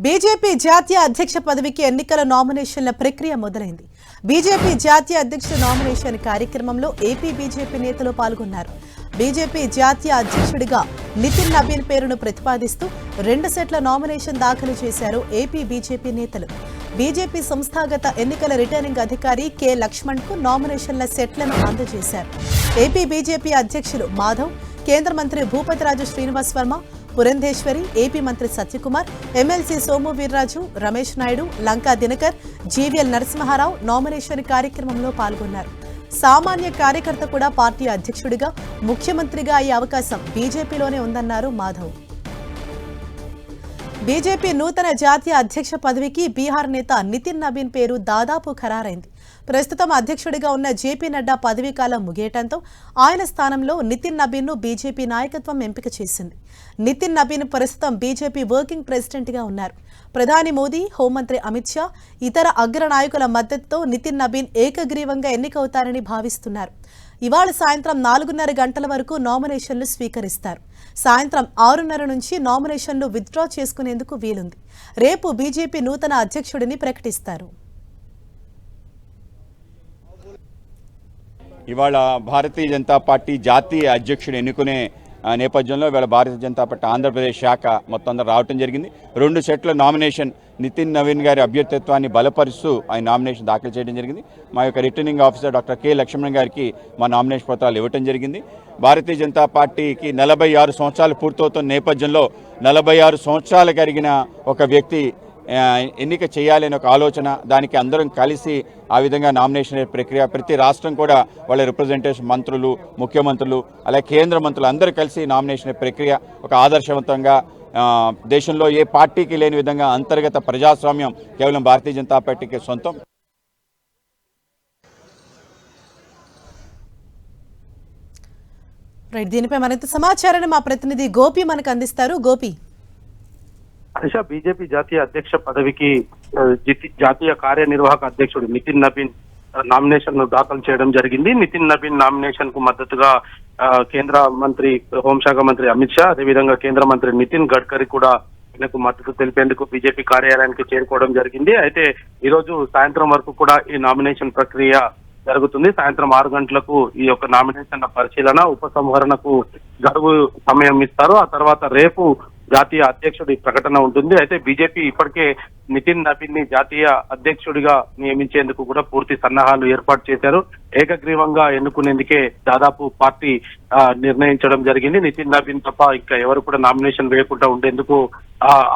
BJP జాతీయ అధ్యక్ష పదవికి ఎన్నికల నామినేషన్ల ప్రక్రియ మొదలైంది. బీజేపీ జాతీయ అధ్యక్ష నామినేషన్ కార్యక్రమంలో ఏపీ బీజేపీ నేతలు పాల్గొన్నారు. బీజేపీ జాతీయ అధ్యక్షుడిగా నితిన్ నబీన్ పేరును ప్రతిపాదిస్తూ 2 సెట్ల నామినేషన్ దాఖలు చేశారు ఏపీ బీజేపీ నేతలు. బీజేపీ సంస్థాగత ఎన్నికల రిటర్నింగ్ అధికారి కె లక్ష్మణ్ కు నామినేషన్ల సెట్లను అందజేశారు. ఏపీ బీజేపీ అధ్యక్షులు మాధవ్, కేంద్ర మంత్రి భూపతిరాజు శ్రీనివాస్ వర్మ, పురంధేశ్వరి, ఏపీ మంత్రి సత్యకుమార్, ఎమ్మెల్సీ సోము వీర్రాజు, రమేష్ నాయుడు, లంకా దినకర్, జీవీఎల్ నరసింహారావు నామినేషన్ కార్యక్రమంలో పాల్గొన్నారు. సామాన్య కార్యకర్త కూడా పార్టీ అధ్యక్షుడిగా, ముఖ్యమంత్రిగా అయ్యే అవకాశం బీజేపీలోనే ఉందన్నారు మాధవ్. బీజేపీ నూతన జాతీయ అధ్యక్ష పదవికి బీహార్ నేత నితిన్ నబీన్ పేరు దాదాపు ఖరారైంది. ప్రస్తుతం అధ్యక్షుడిగా ఉన్న జేపీ నడ్డా పదవీకాలం ముగియటంతో ఆయన స్థానంలో నితిన్ నబీన్ ను బీజేపీ నాయకత్వం ఎంపిక చేసింది. నితిన్ నబీన్ ప్రస్తుతం బీజేపీ వర్కింగ్ ప్రెసిడెంట్ గా ఉన్నారు. ప్రధాని మోదీ, హోంమంత్రి అమిత్ షా, ఇతర అగ్ర నాయకుల మద్దతుతో నితిన్ నబీన్ ఏకగ్రీవంగా ఎన్నికవుతారని భావిస్తున్నారు. ఇవాళ సాయంత్రం 4:30 గంటల వరకు నామినేషన్లు స్వీకరిస్తారు. సాయంత్రం 6:30 నుంచి నామినేషన్లు విత్డ్రా చేసుకునేందుకు వీలుంది. రేపు బీజేపీ నూతన అధ్యక్షుడిని ప్రకటిస్తారు. ఇవాళ భారతీయ జనతా పార్టీ జాతీయ అధ్యక్షుడు ఎన్నుకునే నేపథ్యంలో ఇవాళ భారతీయ జనతా పార్టీ ఆంధ్రప్రదేశ్ శాఖ మొత్తం అందరూ రావడం జరిగింది. 2 సెట్ల నామినేషన్ నితిన్ నవీన్ గారి అభ్యర్థిత్వాన్ని బలపరుస్తూ ఆయన నామినేషన్ దాఖలు చేయడం జరిగింది. మా యొక్క returning officer doctor K Lakshman గారికి మా నామినేషన్ పత్రాలు ఇవ్వడం జరిగింది. భారతీయ జనతా పార్టీకి 46 సంవత్సరాలు పూర్తవుతున్న నేపథ్యంలో 46 సంవత్సరాలు కలిగిన ఒక వ్యక్తి ఎన్నిక చేయాలనే ఒక ఆలోచన, దానికి అందరం కలిసి ఆ విధంగా నామినేషన్ ప్రక్రియ, ప్రతి రాష్ట్రం కూడా వాళ్ళ రిప్రజెంటేషన్ మంత్రులు, ముఖ్యమంత్రులు, అలాగే కేంద్ర మంత్రులు అందరూ కలిసి నామినేషన్ ప్రక్రియ ఒక ఆదర్శవంతంగా దేశంలో ఏ పార్టీకి లేని విధంగా అంతర్గత ప్రజాస్వామ్యం కేవలం భారతీయ జనతా పార్టీకి సొంతం. దీనిపై మరింత సమాచారాన్ని మా ప్రతినిధి గోపి మనకు అందిస్తారు. గోపి, హర్ష, బీజేపీ జాతీయ అధ్యక్ష పదవికి జాతీయ కార్యనిర్వాహక అధ్యక్షుడు నితిన్ నబీన్ నామినేషన్ ను దాఖలు చేయడం జరిగింది. నితిన్ నబీన్ నామినేషన్ కు మద్దతుగా కేంద్ర మంత్రి, హోంశాఖ మంత్రి అమిత్ షా, అదేవిధంగా కేంద్ర మంత్రి నితిన్ గడ్కరీ కూడా ఆయనకు మద్దతు తెలిపేందుకు బీజేపీ కార్యాలయానికి చేరుకోవడం జరిగింది. అయితే ఈ రోజు సాయంత్రం వరకు కూడా ఈ నామినేషన్ ప్రక్రియ జరుగుతుంది. సాయంత్రం 6 గంటలకు ఈ యొక్క నామినేషన్ల పరిశీలన, ఉపసంహరణకు గడువు సమయం ఇస్తారు. ఆ తర్వాత రేపు జాతీయ అధ్యక్షుడి ప్రకటన ఉంటుంది. అయితే బీజేపీ ఇప్పటికే నితిన్ నబీన్ ని జాతీయ అధ్యక్షుడిగా నియమించేందుకు కూడా పూర్తి సన్నాహాలు ఏర్పాటు చేశారు. ఏకగ్రీవంగా ఎన్నుకునేందుకే దాదాపు పార్టీ నిర్ణయించడం జరిగింది. నితిన్ నబీన్ తప్ప ఇంకా ఎవరు కూడా నామినేషన్ వేయకుండా ఉండేందుకు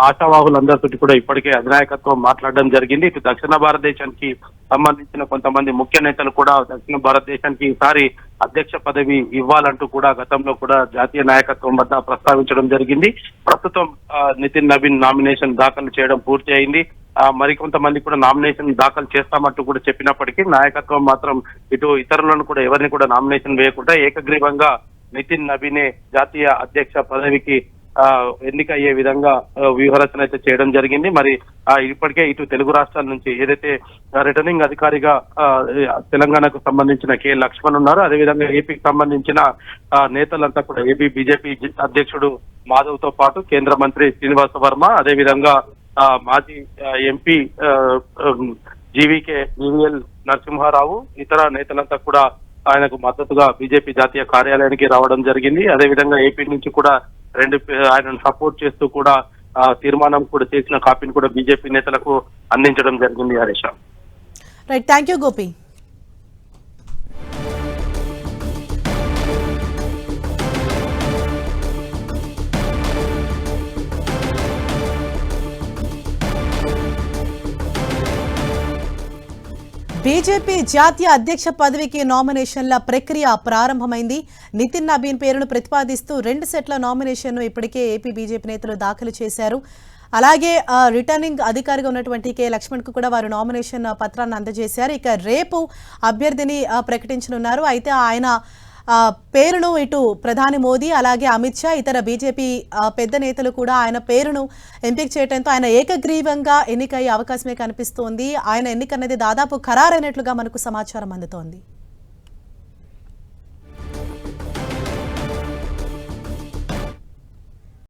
ఆశావాహులందరితో కూడా ఇప్పటికే అధినాయకత్వం మాట్లాడడం జరిగింది. ఇటు దక్షిణ భారతదేశానికి సంబంధించిన కొంతమంది ముఖ్య నేతలు కూడా దక్షిణ భారతదేశానికి ఈసారి అధ్యక్ష పదవి ఇవ్వాలంటూ కూడా గతంలో కూడా జాతీయ నాయకత్వం వద్ద ప్రస్తావించడం జరిగింది. ప్రస్తుతం నితిన్ నబీన్ నామినేషన్ దాఖలు చేయడం పూర్తి అయింది. మరికొంతమంది కూడా నామినేషన్ దాఖలు చేస్తామంటూ కూడా చెప్పినప్పటికీ నాయకత్వం మాత్రం ఇటు ఇతరులను కూడా ఎవరిని కూడా నామినేషన్ వేయకుండా ఏకగ్రీవంగా నితిన్ నబీనే జాతీయ అధ్యక్ష పదవికి ఎన్నిక అయ్యే విధంగా వ్యూహరచన అయితే చేయడం జరిగింది. మరి ఇప్పటికే ఇటు తెలుగు రాష్ట్రాల నుంచి ఏదైతే రిటర్నింగ్ అధికారిగా తెలంగాణకు సంబంధించిన కె లక్ష్మణ్ ఉన్నారు, అదేవిధంగా ఏపీకి సంబంధించిన నేతలంతా కూడా ఏపీ బీజేపీ అధ్యక్షుడు మాధవ్ తో పాటు కేంద్ర మంత్రి శ్రీనివాస వర్మ, అదేవిధంగా మాజీ ఎంపీ జీవీఎల్ నరసింహారావు, ఇతర నేతలంతా కూడా ఆయనకు మద్దతుగా బీజేపీ జాతీయ కార్యాలయానికి రావడం జరిగింది. అదేవిధంగా ఏపీ నుంచి కూడా ఆయనను సపోర్ట్ చేస్తూ కూడా తీర్మానం కూడా చేసిన కాపీని కూడా బీజేపీ నేతలకు అందించడం జరిగింది. Harisha, right, thank you Gopi. BJP జాతీయ అధ్యక్ష పదవికి నామినేషన్ల ప్రక్రియ ప్రారంభమైంది. నితిన్ నబీన్ పేరును ప్రతిపాదిస్తూ 2 సెట్ల నామినేషన్ను ఇప్పటికే ఏపీ బీజేపీ నేతలు దాఖలు చేశారు. అలాగే రిటర్నింగ్ అధికారిగా ఉన్నటువంటి కె లక్ష్మణ్ కు కూడా వారు నామినేషన్ పత్రాన్ని అందజేశారు. ఇక రేపు అభ్యర్థిని ప్రకటించనున్నారు. అయితే ఆయన పేరును ఇటు ప్రధాని మోదీ, అలాగే అమిత్ షా, ఇతర బీజేపీ పెద్ద నేతలు కూడా ఆయన పేరును ఎంపిక చేయడంతో ఆయన ఏకగ్రీవంగా ఎన్నికయ్యే అవకాశమే కనిపిస్తోంది. ఆయన ఎన్నిక అనేది దాదాపు ఖరారైనట్లుగా మనకు సమాచారం అందుతోంది.